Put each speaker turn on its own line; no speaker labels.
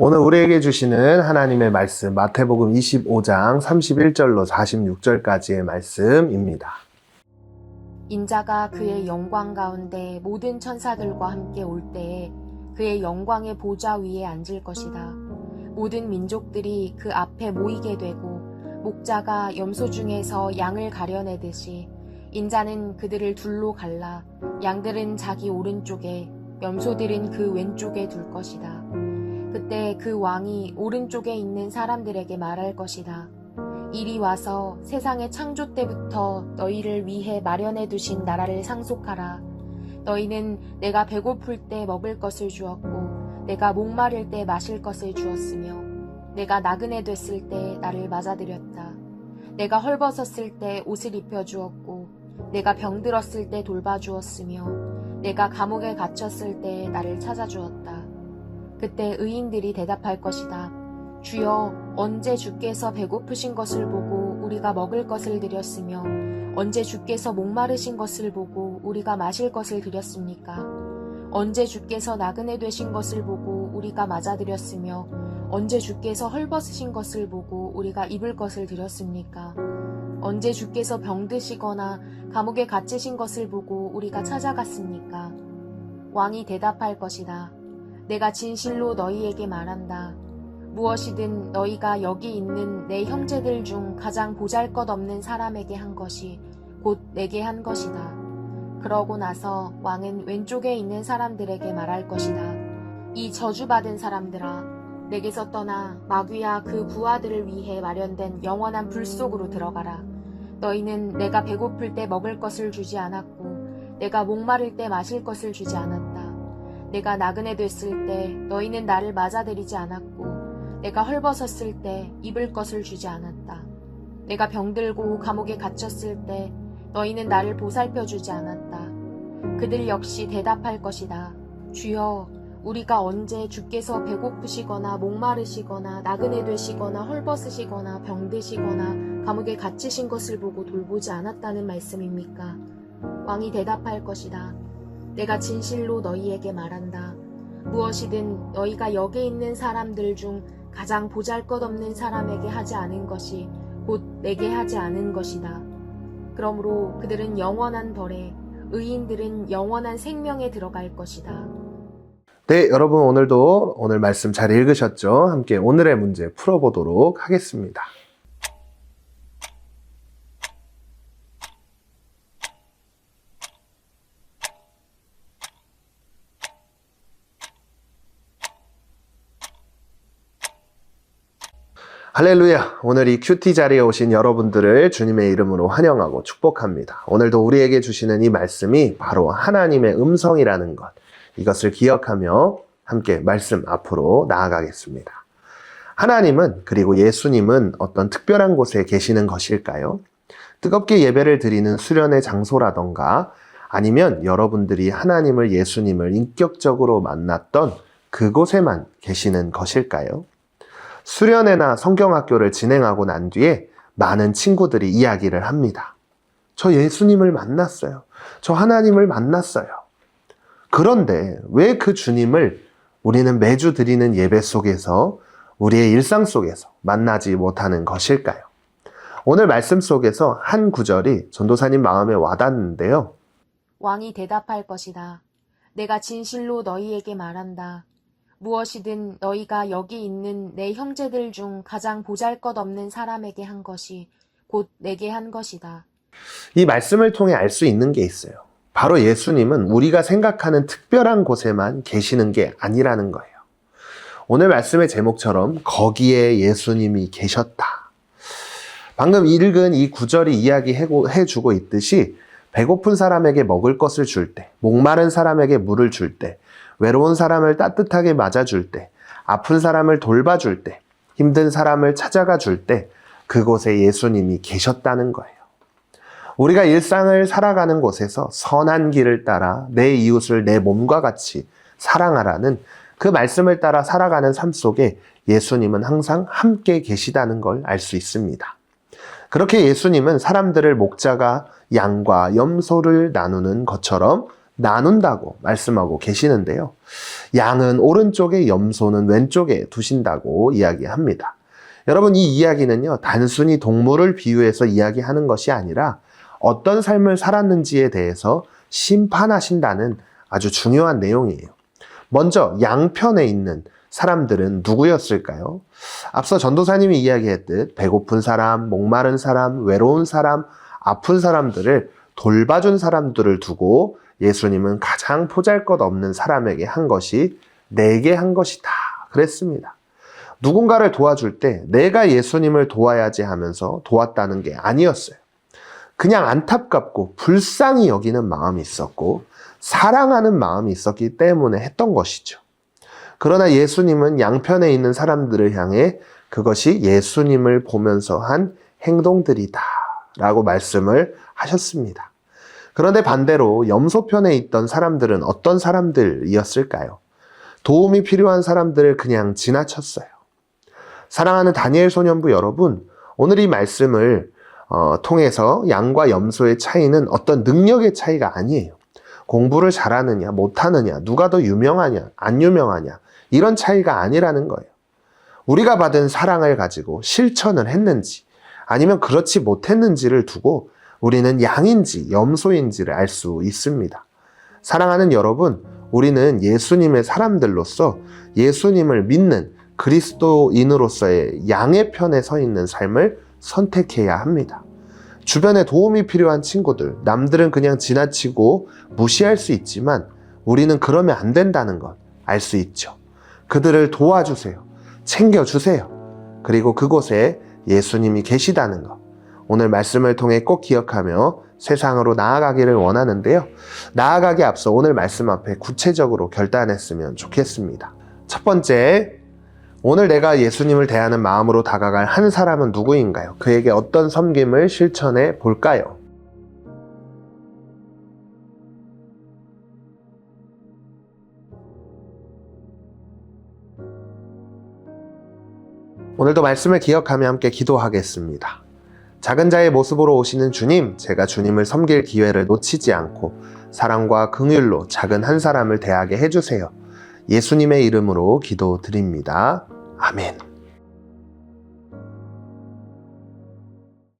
오늘 우리에게 주시는 하나님의 말씀, 마태복음 25장 31절로 46절까지의 말씀입니다.
인자가 그의 영광 가운데 모든 천사들과 함께 올 때에 그의 영광의 보좌 위에 앉을 것이다. 모든 민족들이 그 앞에 모이게 되고 목자가 염소 중에서 양을 가려내듯이 인자는 그들을 둘로 갈라 양들은 자기 오른쪽에 염소들은 그 왼쪽에 둘 것이다. 그때 그 왕이 오른쪽에 있는 사람들에게 말할 것이다. 이리 와서 세상의 창조 때부터 너희를 위해 마련해 두신 나라를 상속하라. 너희는 내가 배고플 때 먹을 것을 주었고 내가 목마를 때 마실 것을 주었으며 내가 나그네 됐을 때 나를 맞아들였다. 내가 헐벗었을 때 옷을 입혀주었고 내가 병들었을 때 돌봐주었으며 내가 감옥에 갇혔을 때 나를 찾아주었다. 그때 의인들이 대답할 것이다. 주여, 언제 주께서 배고프신 것을 보고 우리가 먹을 것을 드렸으며 언제 주께서 목마르신 것을 보고 우리가 마실 것을 드렸습니까? 언제 주께서 나그네 되신 것을 보고 우리가 맞아드렸으며 언제 주께서 헐벗으신 것을 보고 우리가 입을 것을 드렸습니까? 언제 주께서 병드시거나 감옥에 갇히신 것을 보고 우리가 찾아갔습니까? 왕이 대답할 것이다. 내가 진실로 너희에게 말한다. 무엇이든 너희가 여기 있는 내 형제들 중 가장 보잘것없는 사람에게 한 것이 곧 내게 한 것이다. 그러고 나서 왕은 왼쪽에 있는 사람들에게 말할 것이다. 이 저주받은 사람들아, 내게서 떠나 마귀와 그 부하들을 위해 마련된 영원한 불 속으로 들어가라. 너희는 내가 배고플 때 먹을 것을 주지 않았고 내가 목마를 때 마실 것을 주지 않았다. 내가 나그네 됐을 때 너희는 나를 맞아들이지 않았고 내가 헐벗었을 때 입을 것을 주지 않았다. 내가 병들고 감옥에 갇혔을 때 너희는 나를 보살펴주지 않았다. 그들 역시 대답할 것이다. 주여, 우리가 언제 주께서 배고프시거나 목마르시거나 나그네 되시거나 헐벗으시거나 병드시거나 감옥에 갇히신 것을 보고 돌보지 않았다는 말씀입니까? 왕이 대답할 것이다. 내가 진실로 너희에게 말한다. 무엇이든 너희가 여기 있는 사람들 중 가장 보잘것없는 사람에게 하지 않은 것이 곧 내게 하지 않은 것이다. 그러므로 그들은 영원한 벌에, 의인들은 영원한 생명에 들어갈 것이다.
네, 여러분 오늘도 오늘 말씀 잘 읽으셨죠? 함께 오늘의 문제 풀어보도록 하겠습니다. 할렐루야! 오늘 이 큐티 자리에 오신 여러분들을 주님의 이름으로 환영하고 축복합니다. 오늘도 우리에게 주시는 이 말씀이 바로 하나님의 음성이라는 것, 이것을 기억하며 함께 말씀 앞으로 나아가겠습니다. 하나님은, 그리고 예수님은 어떤 특별한 곳에 계시는 것일까요? 뜨겁게 예배를 드리는 수련의 장소라던가 아니면 여러분들이 하나님을, 예수님을 인격적으로 만났던 그곳에만 계시는 것일까요? 수련회나 성경학교를 진행하고 난 뒤에 많은 친구들이 이야기를 합니다. 저 예수님을 만났어요. 저 하나님을 만났어요. 그런데 왜 그 주님을 우리는 매주 드리는 예배 속에서, 우리의 일상 속에서 만나지 못하는 것일까요? 오늘 말씀 속에서 한 구절이 전도사님 마음에 와닿는데요.
왕이 대답할 것이다. 내가 진실로 너희에게 말한다. 무엇이든 너희가 여기 있는 내 형제들 중 가장 보잘것없는 사람에게 한 것이 곧 내게 한 것이다.
이 말씀을 통해 알 수 있는 게 있어요. 바로 예수님은 우리가 생각하는 특별한 곳에만 계시는 게 아니라는 거예요. 오늘 말씀의 제목처럼 거기에 예수님이 계셨다. 방금 읽은 이 구절이 이야기해주고 있듯이 배고픈 사람에게 먹을 것을 줄 때, 목마른 사람에게 물을 줄 때, 외로운 사람을 따뜻하게 맞아줄 때, 아픈 사람을 돌봐줄 때, 힘든 사람을 찾아가 줄 때 그곳에 예수님이 계셨다는 거예요. 우리가 일상을 살아가는 곳에서 선한 길을 따라 내 이웃을 내 몸과 같이 사랑하라는 그 말씀을 따라 살아가는 삶 속에 예수님은 항상 함께 계시다는 걸 알 수 있습니다. 그렇게 예수님은 사람들을 목자가 양과 염소를 나누는 것처럼 나눈다고 말씀하고 계시는데요. 양은 오른쪽에, 염소는 왼쪽에 두신다고 이야기합니다. 여러분, 이 이야기는요, 단순히 동물을 비유해서 이야기하는 것이 아니라 어떤 삶을 살았는지에 대해서 심판하신다는 아주 중요한 내용이에요. 먼저 양편에 있는 사람들은 누구였을까요? 앞서 전도사님이 이야기했듯 배고픈 사람, 목마른 사람, 외로운 사람, 아픈 사람들을 돌봐준 사람들을 두고 예수님은 가장 보잘것없는 사람에게 한 것이 내게 한 것이다 그랬습니다. 누군가를 도와줄 때 내가 예수님을 도와야지 하면서 도왔다는 게 아니었어요. 그냥 안타깝고 불쌍히 여기는 마음이 있었고 사랑하는 마음이 있었기 때문에 했던 것이죠. 그러나 예수님은 양편에 있는 사람들을 향해 그것이 예수님을 보면서 한 행동들이다 라고 말씀을 하셨습니다. 그런데 반대로 염소편에 있던 사람들은 어떤 사람들이었을까요? 도움이 필요한 사람들을 그냥 지나쳤어요. 사랑하는 다니엘 소년부 여러분, 오늘 이 말씀을 통해서 양과 염소의 차이는 어떤 능력의 차이가 아니에요. 공부를 잘하느냐, 못하느냐, 누가 더 유명하냐, 안 유명하냐, 이런 차이가 아니라는 거예요. 우리가 받은 사랑을 가지고 실천을 했는지, 아니면 그렇지 못했는지를 두고 우리는 양인지 염소인지를 알 수 있습니다. 사랑하는 여러분, 우리는 예수님의 사람들로서 예수님을 믿는 그리스도인으로서의 양의 편에 서 있는 삶을 선택해야 합니다. 주변에 도움이 필요한 친구들, 남들은 그냥 지나치고 무시할 수 있지만 우리는 그러면 안 된다는 것 알 수 있죠. 그들을 도와주세요. 챙겨주세요. 그리고 그곳에 예수님이 계시다는 것, 오늘 말씀을 통해 꼭 기억하며 세상으로 나아가기를 원하는데요. 나아가기 앞서 오늘 말씀 앞에 구체적으로 결단했으면 좋겠습니다. 첫 번째, 오늘 내가 예수님을 대하는 마음으로 다가갈 한 사람은 누구인가요? 그에게 어떤 섬김을 실천해 볼까요? 오늘도 말씀을 기억하며 함께 기도하겠습니다. 작은 자의 모습으로 오시는 주님, 제가 주님을 섬길 기회를 놓치지 않고 사랑과 긍휼로 작은 한 사람을 대하게 해주세요. 예수님의 이름으로 기도드립니다. 아멘.